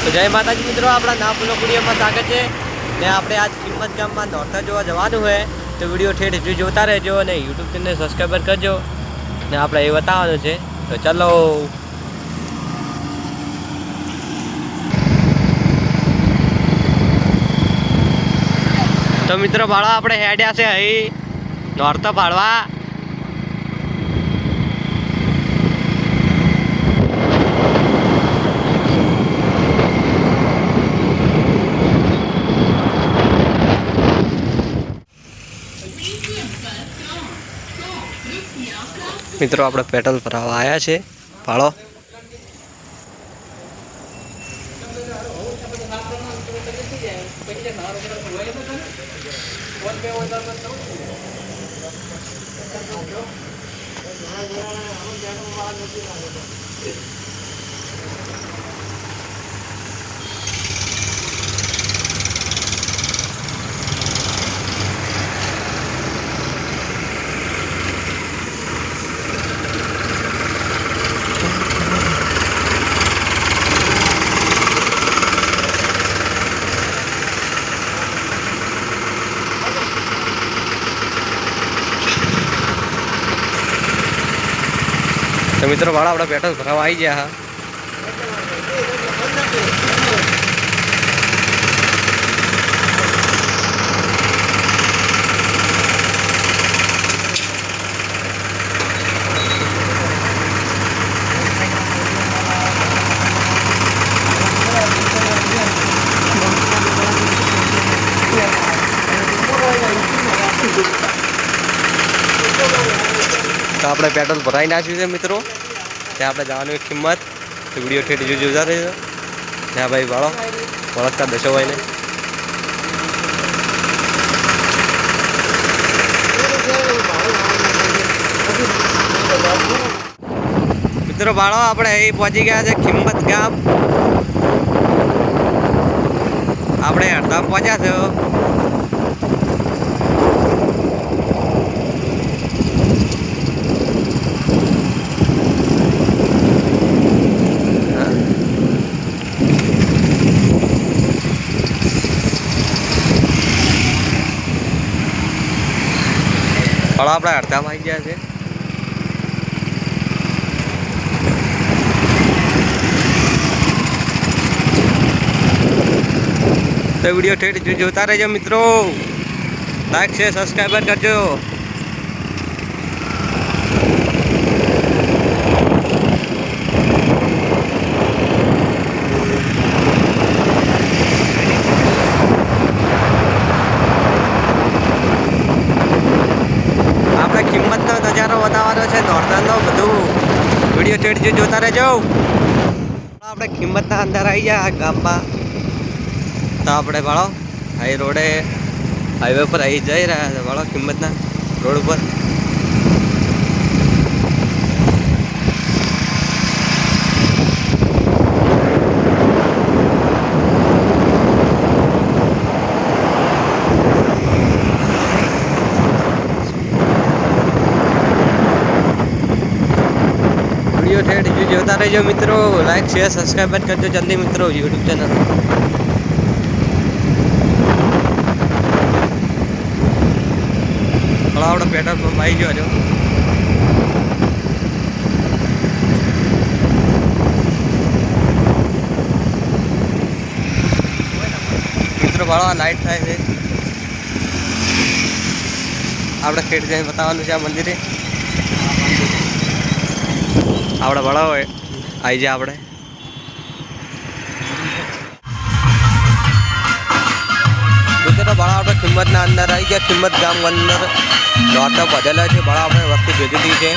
તો જય માતાજી મિત્રો, આપણા નાપુલો વિડીયોમાં સ્વાગત છે ને આપણે આજ કિંમત ગામમાં નોરતા જોવા જવાનું હોય તો વિડીયો ઠેઠ હજુ જોતા રહેજો અને યુટ્યુબ ચેનલ સબસ્ક્રાઈબર કરજો ને આપણે એ બતાવવાનું છે. તો ચાલો તો મિત્રો ભાડો આપણે હેડ્યા છે અહીં નોરતા ભાડવા. મિત્રો આપણે પેટ્રોલ ભરાવા આવ્યા છે ભાડો. તો મિત્રો ભાડા આપણે પેટ્રોલ ભરાવા આવી ગયા હા. તો આપણે પેટ્રોલ ભરાઈ નાખ્યું છે મિત્રો. ત્યાં આપણે જવાનું કિંમત તો વિડીયો ઠેઠ જોતા રહેજો. ત્યાં ભાઈ ભાડો ઓળખતા દશો ભાઈ ને. મિત્રો ભાડો આપણે અહીં પહોંચી ગયા છે કિંમત ગામ. આપણે અડધામ પહોંચ્યા છે. ભાડો આપણે અડધામાં આવી ગયા છે. તો વિડીયો ઠેઠ જોતા રહેજો મિત્રો. લાઈક શેર સબસ્ક્રાઈબર કરજો. કિંમતનો નજારો બતાવવાનો છે નોરતાનો. બધું વિડીયો ઠેઠ જોતા રહેજો. આપણે કિંમતના અંદર આવી ગયા ગામમાં. તો આપણે ભાડો હાઈ રોડે હાઈવે પર આવી જઈ રહ્યા છે ભાડો કિંમતના રોડ ઉપર. વિડીયો ઠેઠ જોતા રહેજો મિત્રો. લાઈક શેર સબસ્ક્રાઈબર કરજો જલ્દી મિત્રો યુટ્યુબ ચેનલ. આપણે પેટ્રોલ પંપ આવી ગયો છો. મિત્રો ભાડો લાઈટ થાય છે. આપણે ખેડ જઈને બતાવવાનું છે આ મંદિરે. આપણે ભાડા હોય આવી જાય. આપણે મિત્રો ભાડા આપણે કિંમતના અંદર આવી ગયા. કિંમત ગામ અંદર નોરતા બધેલા છે. ભાડા આપણે વસ્તુ ભેજી દીધી છે.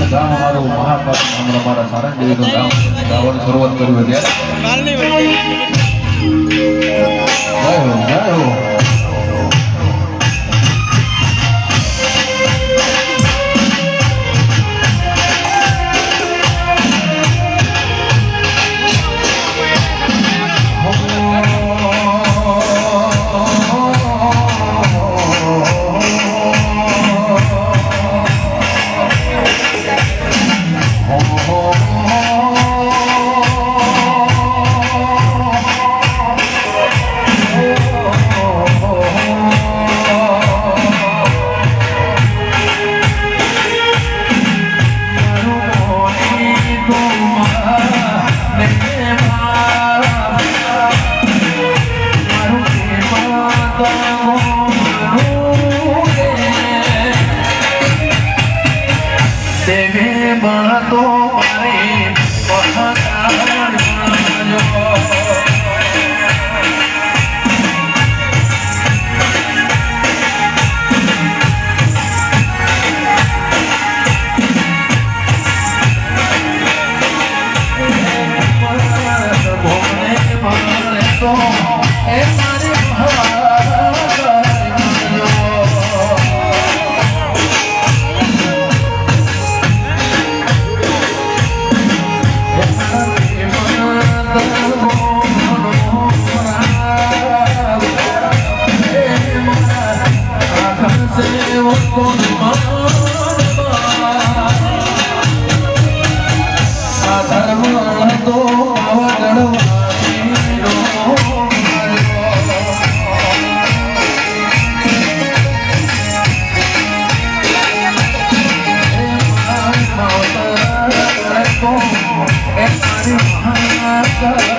ગામ અમારું મહાપાત અમારા સારણ દેવીનું ગામ ગાવાની શરૂઆત કર્યું ત્યારે જય હો Oh,